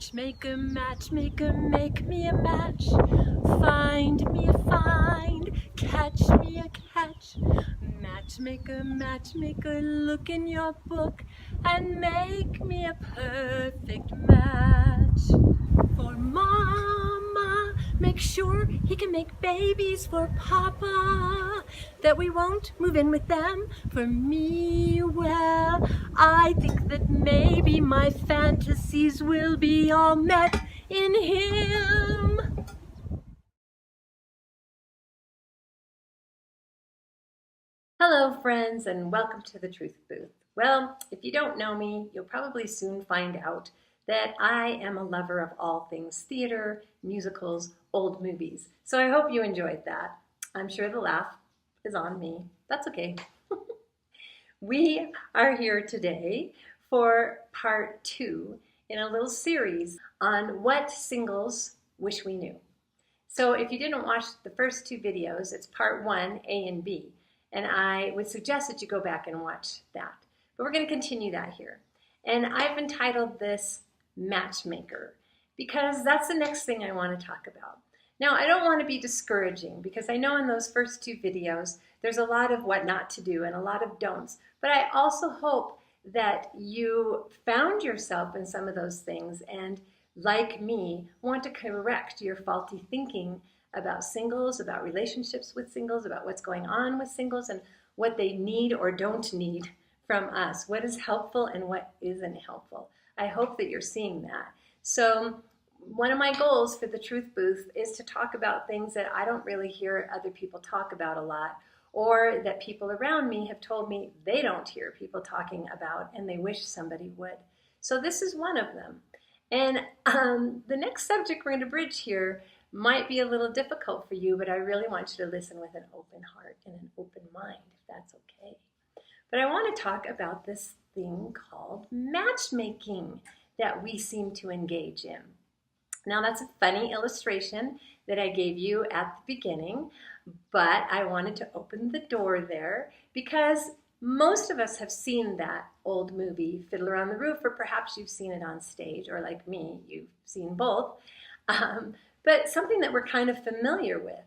Matchmaker, matchmaker, make me a match. Find me a find, catch me a catch. Matchmaker, matchmaker, look in your book and make me a perfect match. For Mama, make sure he can make babies for Papa, that we won't move in with them. For me, well, I think that maybe my fantasies will be all met in him. Hello friends, and welcome to the Truth Booth. Well, if you don't know me, you'll probably soon find out that I am a lover of all things theater, musicals, old movies. So I hope you enjoyed that. I'm sure the laugh is on me. That's okay. We are here today for part 2 in a little series on what singles wish we knew. So if you didn't watch the first 2 videos, it's part 1, A and B. And I would suggest that you go back and watch that. But we're going to continue that here. And I've entitled this Matchmaker because that's the next thing I want to talk about. Now, I don't want to be discouraging because I know in those first 2 videos there's a lot of what not to do and a lot of don'ts. But I also hope that you found yourself in some of those things and, like me, want to correct your faulty thinking about singles, about relationships with singles, about what's going on with singles and what they need or don't need from us, what is helpful and what isn't helpful. I hope that you're seeing that. So one of my goals for the Truth Booth is to talk about things that I don't really hear other people talk about a lot, or that people around me have told me they don't hear people talking about and they wish somebody would. So this is one of them. And the next subject we're going to bridge here might be a little difficult for you, but I really want you to listen with an open heart and an open mind, if that's okay. But I want to talk about this thing called matchmaking that we seem to engage in. Now, that's a funny illustration that I gave you at the beginning, but I wanted to open the door there because most of us have seen that old movie, Fiddler on the Roof, or perhaps you've seen it on stage, or like me, you've seen both. But something that we're kind of familiar with.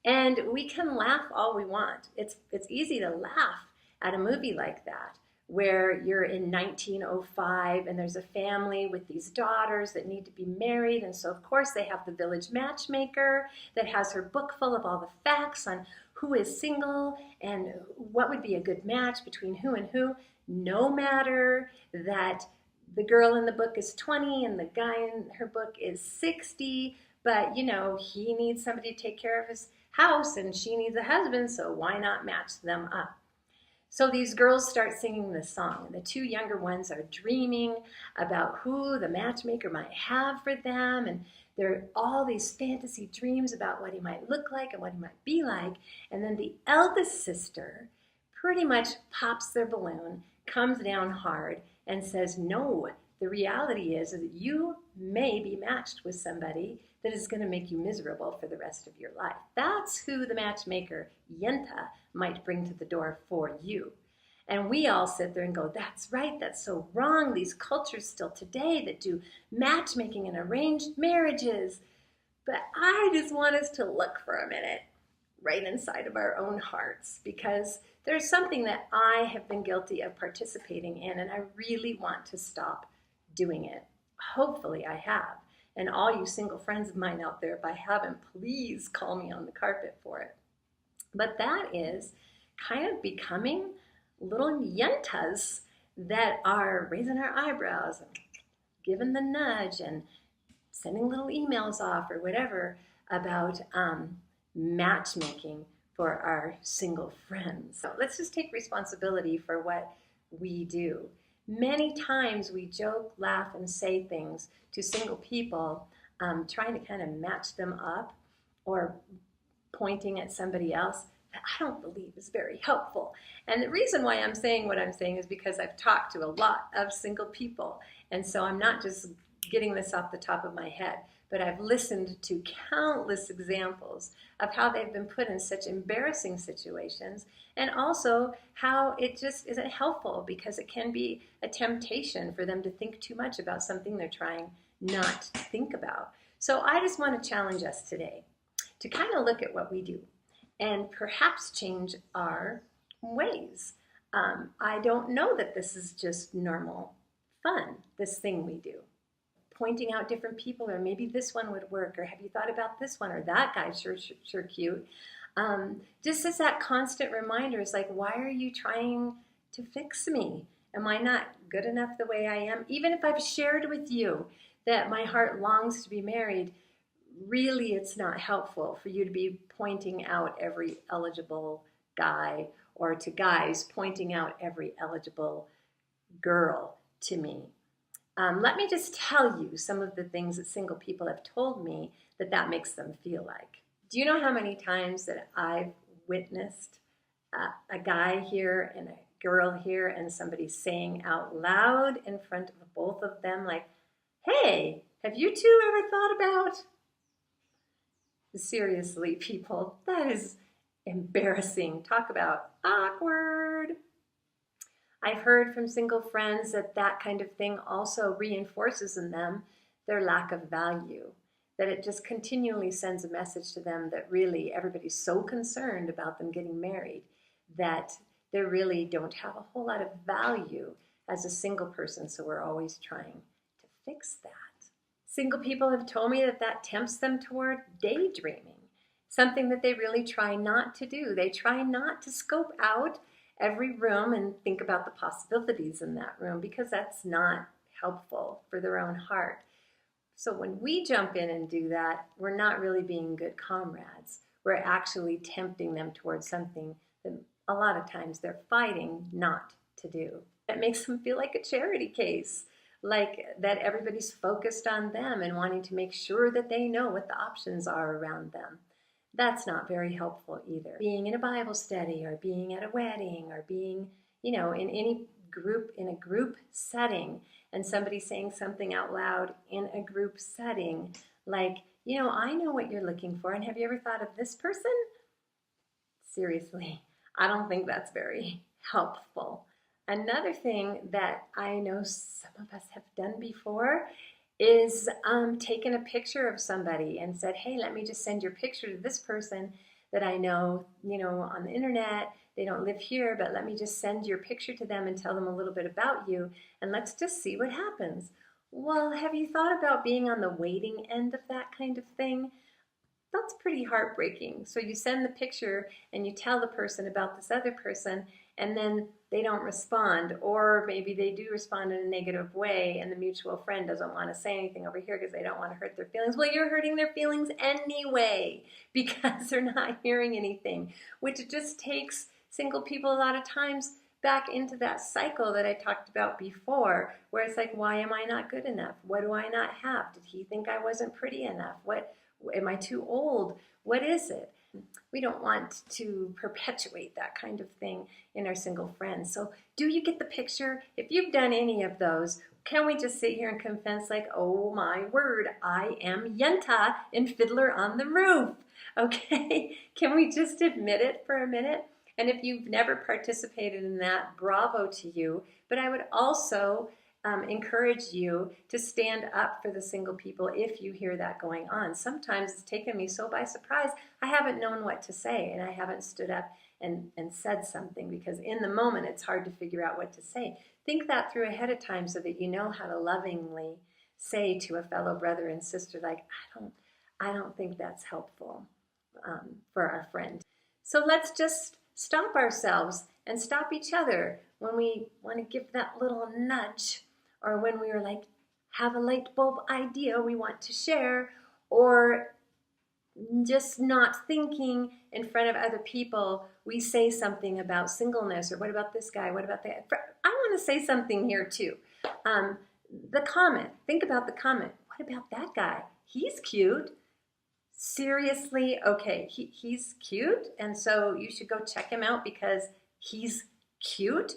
And we can laugh all we want. It's easy to laugh at a movie like that, where you're in 1905 and there's a family with these daughters that need to be married. And so, of course, they have the village matchmaker that has her book full of all the facts on who is single and what would be a good match between who and who, no matter that the girl in the book is 20 and the guy in her book is 60. But, you know, he needs somebody to take care of his house and she needs a husband, so why not match them up? So these girls start singing this song, and the 2 younger ones are dreaming about who the matchmaker might have for them, and there are all these fantasy dreams about what he might look like and what he might be like. And then the eldest sister pretty much pops their balloon, comes down hard, and says, no, the reality is that you may be matched with somebody that is going to make you miserable for the rest of your life. That's who the matchmaker, Yenta, might bring to the door for you. And we all sit there and go, that's right, that's so wrong. These cultures still today that do matchmaking and arranged marriages. But I just want us to look for a minute right inside of our own hearts, because there's something that I have been guilty of participating in, and I really want to stop doing it. Hopefully I have. And all you single friends of mine out there, if I haven't, please call me on the carpet for it. But that is kind of becoming little yentas that are raising our eyebrows and giving the nudge and sending little emails off or whatever about matchmaking for our single friends. So let's just take responsibility for what we do. Many times we joke, laugh, and say things to single people, trying to kind of match them up or pointing at somebody else that I don't believe is very helpful. And the reason why I'm saying what I'm saying is because I've talked to a lot of single people. And so I'm not just getting this off the top of my head, but I've listened to countless examples of how they've been put in such embarrassing situations, and also how it just isn't helpful because it can be a temptation for them to think too much about something they're trying not to think about. So I just want to challenge us today to kind of look at what we do and perhaps change our ways. I don't know that this is just normal fun, this thing we do. Pointing out different people, or maybe this one would work, or have you thought about this one, or that guy's sure cute. Just as that constant reminder is like, why are you trying to fix me? Am I not good enough the way I am? Even if I've shared with you that my heart longs to be married, really it's not helpful for you to be pointing out every eligible guy, or to guys pointing out every eligible girl to me. Let me just tell you some of the things that single people have told me that makes them feel like. Do you know how many times that I've witnessed a guy here and a girl here, and somebody saying out loud in front of both of them, like, hey, have you two ever thought about? Seriously, people, that is embarrassing. Talk about awkward. I've heard from single friends that kind of thing also reinforces in them their lack of value, that it just continually sends a message to them that really everybody's so concerned about them getting married that they really don't have a whole lot of value as a single person, so we're always trying to fix that. Single people have told me that tempts them toward daydreaming, something that they really try not to do. They try not to scope out every room and think about the possibilities in that room, because that's not helpful for their own heart. So when we jump in and do that, we're not really being good comrades. We're actually tempting them towards something that a lot of times they're fighting not to do. That makes them feel like a charity case, like that everybody's focused on them and wanting to make sure that they know what the options are around them. That's not very helpful either. Being in a Bible study, or being at a wedding, or being, in any group, in a group setting, and somebody saying something out loud in a group setting, like, I know what you're looking for, and have you ever thought of this person? Seriously, I don't think that's very helpful. Another thing that I know some of us have done before is taken a picture of somebody and said, hey, let me just send your picture to this person that I know, on the internet. They don't live here, but let me just send your picture to them and tell them a little bit about you, and let's just see what happens. Well, have you thought about being on the waiting end of that kind of thing? That's pretty heartbreaking. So you send the picture and you tell the person about this other person, and then they don't respond, or maybe they do respond in a negative way, and the mutual friend doesn't want to say anything over here because they don't want to hurt their feelings. Well, you're hurting their feelings anyway because they're not hearing anything, which just takes single people a lot of times back into that cycle that I talked about before, where it's like, why am I not good enough? What do I not have? Did he think I wasn't pretty enough? What am I too old? What is it? We don't want to perpetuate that kind of thing in our single friends. So do you get the picture? If you've done any of those, can we just sit here and confess like, oh my word, I am Yenta in Fiddler on the Roof? Okay, can we just admit it for a minute? And if you've never participated in that, bravo to you. But I would also encourage you to stand up for the single people if you hear that going on. Sometimes it's taken me so by surprise, I haven't known what to say, and I haven't stood up and said something, because in the moment it's hard to figure out what to say. Think that through ahead of time so that you know how to lovingly say to a fellow brother and sister, like, I don't think that's helpful for our friend. So let's just stop ourselves and stop each other when we want to give that little nudge, or when we are like, have a light bulb idea we want to share, or just not thinking in front of other people, we say something about singleness, or what about this guy, what about that? I want to say something here too. The comment, think about the comment. What about that guy? He's cute. Seriously, okay, he's cute, and so you should go check him out because he's cute.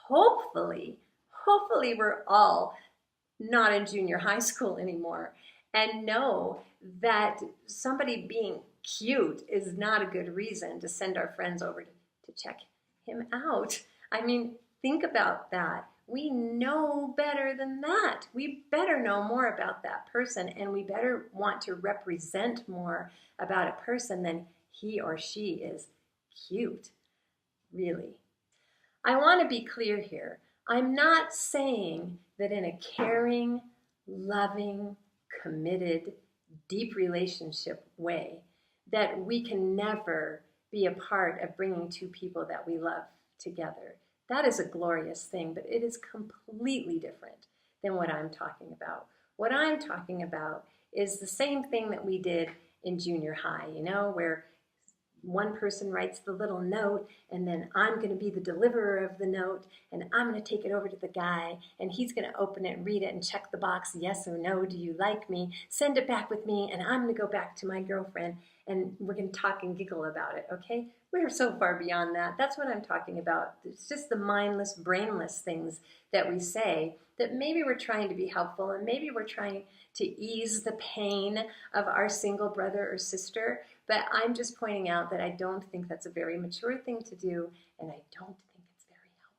Hopefully we're all not in junior high school anymore and know that somebody being cute is not a good reason to send our friends over to check him out. I mean, think about that. we know better than that. We better know more about that person, and we better want to represent more about a person than he or she is cute, really. I want to be clear here. I'm not saying that in a caring, loving, committed, deep relationship way that we can never be a part of bringing two people that we love together. That is a glorious thing, but it is completely different than what I'm talking about. What I'm talking about is the same thing that we did in junior high, where one person writes the little note, and then I'm going to be the deliverer of the note, and I'm going to take it over to the guy, and he's going to open it, read it, and check the box, yes or no, do you like me, send it back with me, and I'm going to go back to my girlfriend, and we're going to talk and giggle about it, okay? We're so far beyond that. That's what I'm talking about. It's just the mindless, brainless things that we say that maybe we're trying to be helpful, and maybe we're trying to ease the pain of our single brother or sister. But I'm just pointing out that I don't think that's a very mature thing to do, and I don't think it's very helpful.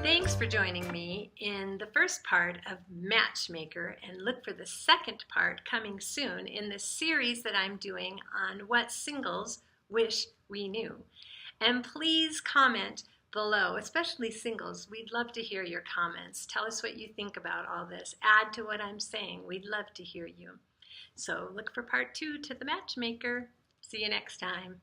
Thanks for joining me in the first part of Matchmaker, and look for the second part coming soon in the series that I'm doing on what singles wish we knew. And please comment below, especially singles. We'd love to hear your comments. Tell us what you think about all this. Add to what I'm saying. We'd love to hear you. So look for part 2 to the Matchmaker. See you next time.